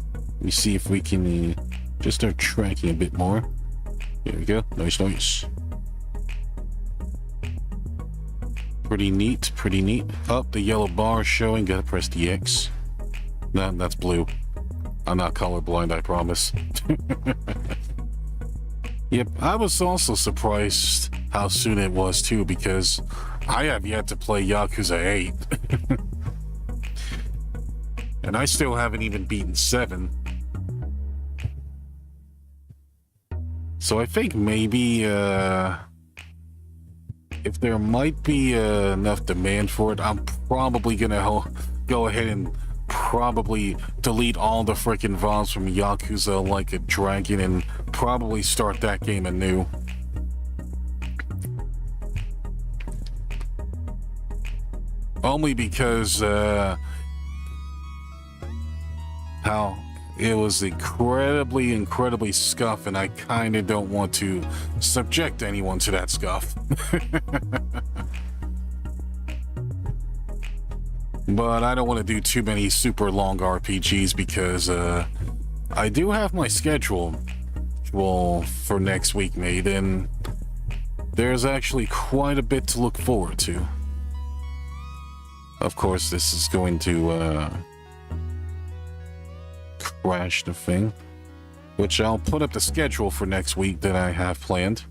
Speaker 1: see if we can just start tracking a bit more. Here we go. Nice. Pretty neat. Up, the yellow bar is showing. Gotta press the X. No, that's blue. I'm not colorblind, I promise. Yep, I was also surprised how soon it was too, because I have yet to play Yakuza 8. And I still haven't even beaten 7. So I think maybe if there might be enough demand for it, I'm probably gonna go ahead and probably delete all the freaking VODs from Yakuza Like a Dragon and probably start that game anew. Only because how it was incredibly scuff, and I kind of don't want to subject anyone to that scuff. But I don't want to do too many super long RPGs because I do have my schedule for next week made, and there's actually quite a bit to look forward to. Of course, this is going to crash the thing, which I'll put up the schedule for next week that I have planned.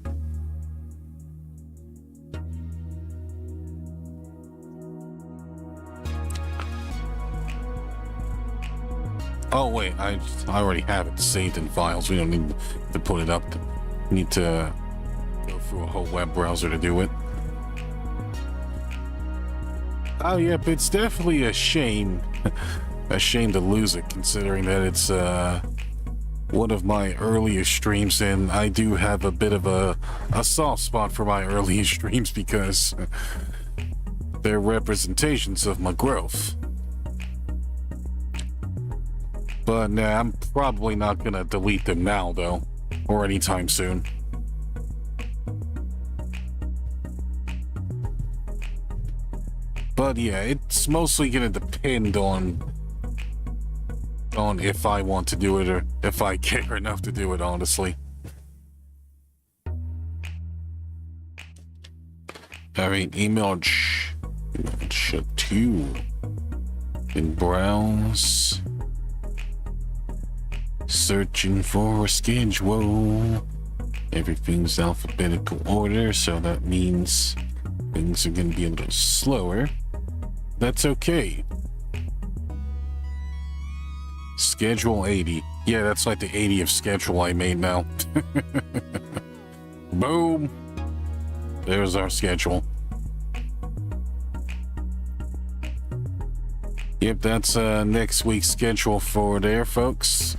Speaker 1: Oh wait, I already have it saved in files. We don't need to put it up. We need to go through a whole web browser to do it. Oh yep, it's definitely a shame. A shame to lose it, considering that it's one of my earliest streams, and I do have a bit of a soft spot for my earliest streams because they're representations of my growth. But nah, I'm probably not gonna delete them now, though, or anytime soon. But yeah, it's mostly gonna depend on if I want to do it or if I care enough to do it, honestly. Alright, image 2 and browse. Searching for a schedule. Everything's alphabetical order, so that means things are gonna be a little slower. That's okay. Schedule 80. Yeah, that's like the 80th schedule I made now. Boom. There's our schedule. Yep, that's next week's schedule for there, folks.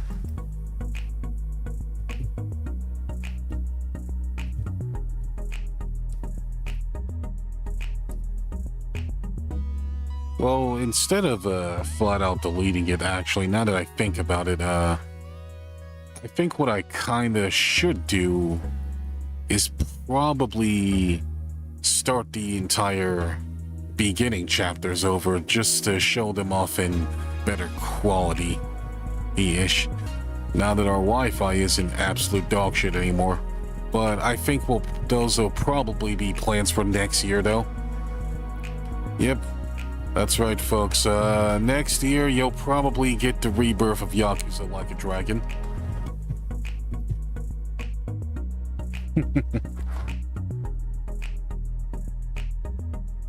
Speaker 1: Well, instead of flat out deleting it, actually, now that I think about it, I think what I kind of should do is probably start the entire beginning chapters over just to show them off in better quality-ish. Now that our Wi-Fi isn't absolute dog shit anymore. But I think those will probably be plans for next year, though. Yep. That's right, folks. Next year, you'll probably get the rebirth of Yakuza Like a Dragon.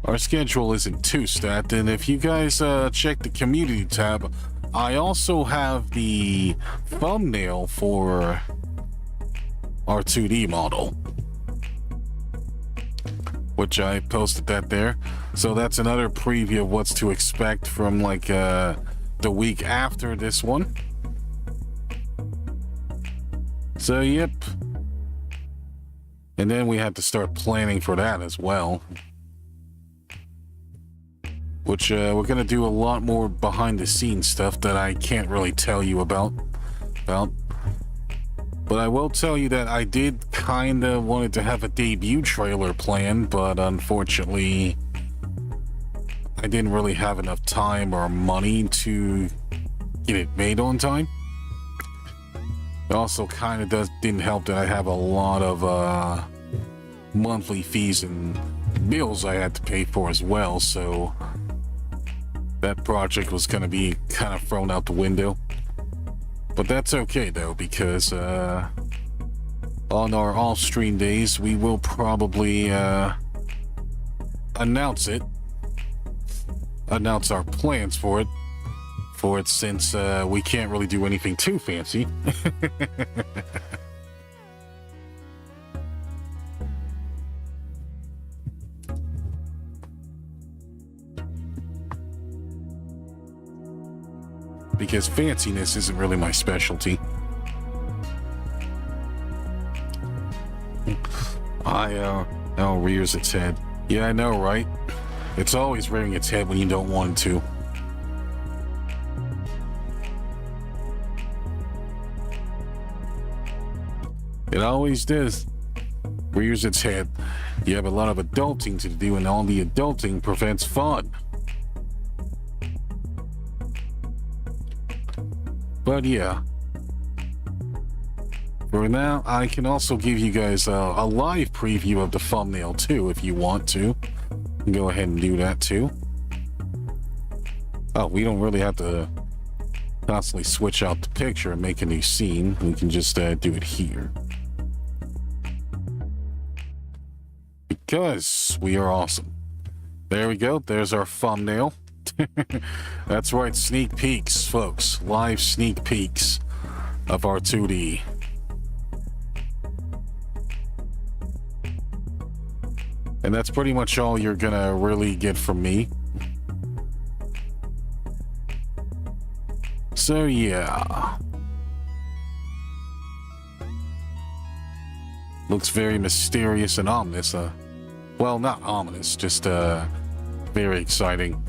Speaker 1: Our schedule isn't too stacked, and if you guys check the community tab, I also have the thumbnail for our 2D model, which I posted that there. So that's another preview of what's to expect from like the week after this one. So yep. And then we have to start planning for that as well. Which we're gonna do a lot more behind the scenes stuff that I can't really tell you about. But I will tell you that I did kinda wanted to have a debut trailer planned, but unfortunately I didn't really have enough time or money to get it made on time. It also kinda didn't help that I have a lot of monthly fees and bills I had to pay for as well, so that project was gonna be kind of thrown out the window. But that's okay though, because on our off-stream days, we will probably announce our plans for it, since we can't really do anything too fancy. Because fanciness isn't really my specialty. Rears its head. Yeah, I know, right? It's always rearing its head when you don't want it to. It always does. Rears its head. You have a lot of adulting to do, and all the adulting prevents fun. But yeah, for now, I can also give you guys a live preview of the thumbnail too, if you want to. Go ahead and do that too. Oh, we don't really have to constantly switch out the picture and make a new scene. We can just do it here. Because we are awesome. There we go. There's our thumbnail. That's right, sneak peeks, folks. Live sneak peeks of our 2D. And that's pretty much all you're gonna really get from me. So yeah. Looks very mysterious and ominous. Well, not ominous, just very exciting.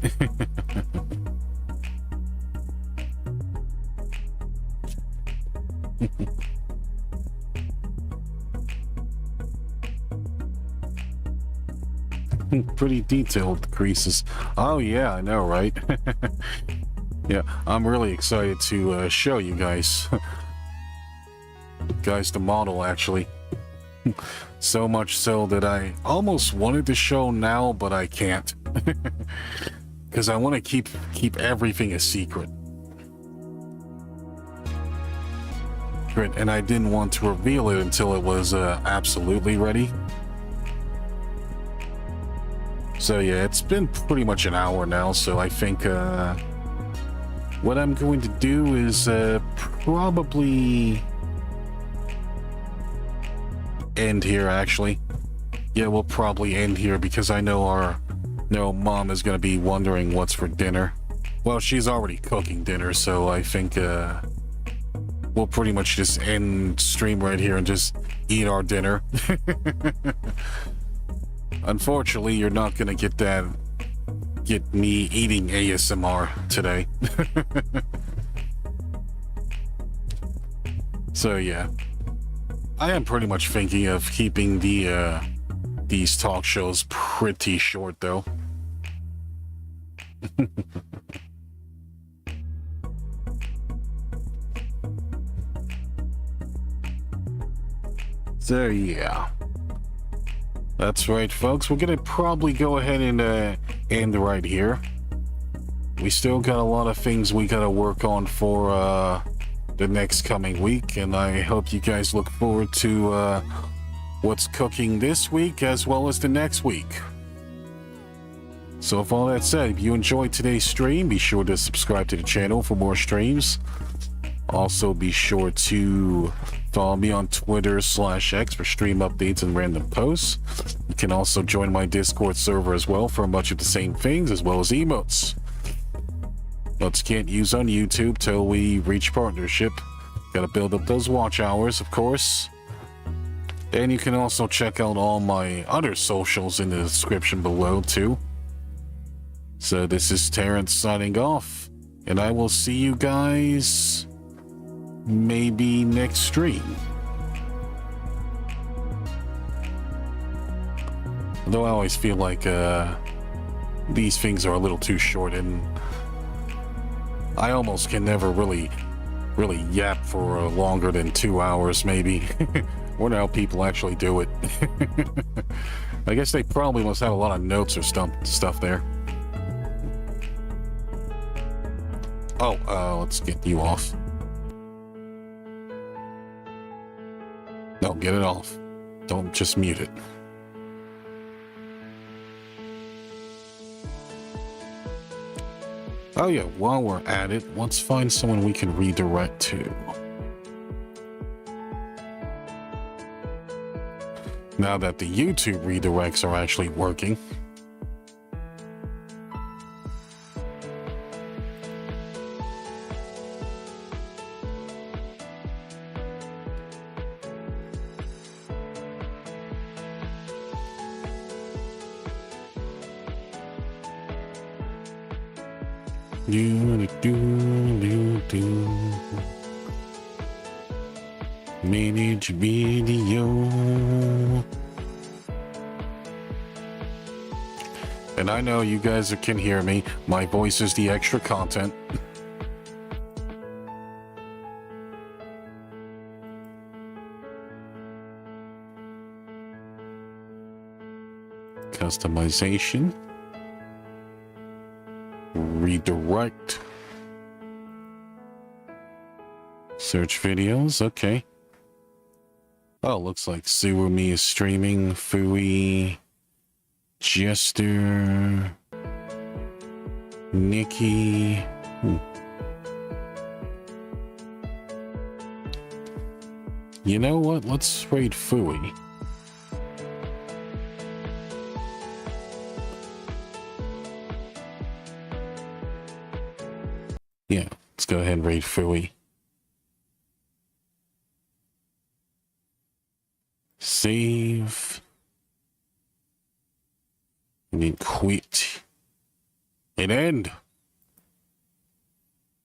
Speaker 1: Pretty detailed creases. Oh yeah, I know, right? Yeah, I'm really excited to show you guys. The model, actually. So much so that I almost wanted to show now, but I can't. Because I want to keep everything a secret. secret, and I didn't want to reveal it until it was absolutely ready. So yeah, it's been pretty much an hour now, so I think what I'm going to do is probably end here, actually. Yeah, we'll probably end here because I know our mom is going to be wondering what's for dinner. Well, she's already cooking dinner, so I think we'll pretty much just end stream right here and just eat our dinner. Unfortunately, you're not going to get me eating ASMR today. So yeah, I am pretty much thinking of keeping these talk shows pretty short though. So yeah, that's right, folks. We're gonna probably go ahead and end right here. We still got a lot of things we gotta work on for the next coming week, and I hope you guys look forward to what's cooking this week as well as the next week. So with all that said, if you enjoyed today's stream, be sure to subscribe to the channel for more streams. Also, be sure to follow me on Twitter/X for stream updates and random posts. You can also join my Discord server as well for much of the same things, as well as emotes. Let's can't use on YouTube till we reach partnership. Gotta build up those watch hours, of course. And you can also check out all my other socials in the description below, too. So this is Terence signing off, and I will see you guys maybe next stream. Though I always feel like these things are a little too short, and I almost can never really yap for longer than 2 hours, maybe. Wonder how people actually do it. I guess they probably must have a lot of notes or stuff there. Oh, let's get you off. No, get it off. Don't just mute it. Oh yeah, while we're at it, let's find someone we can redirect to. Now that the YouTube redirects are actually working. Manage video. And I know you guys can hear me. My voice is the extra content. Customization. Redirect. Search videos, okay. Oh, looks like Suwumi is streaming. Fui, Jester, Nikki. You know what? Let's raid Fui. Yeah, let's go ahead and raid Fui. Save. And then quit. And end.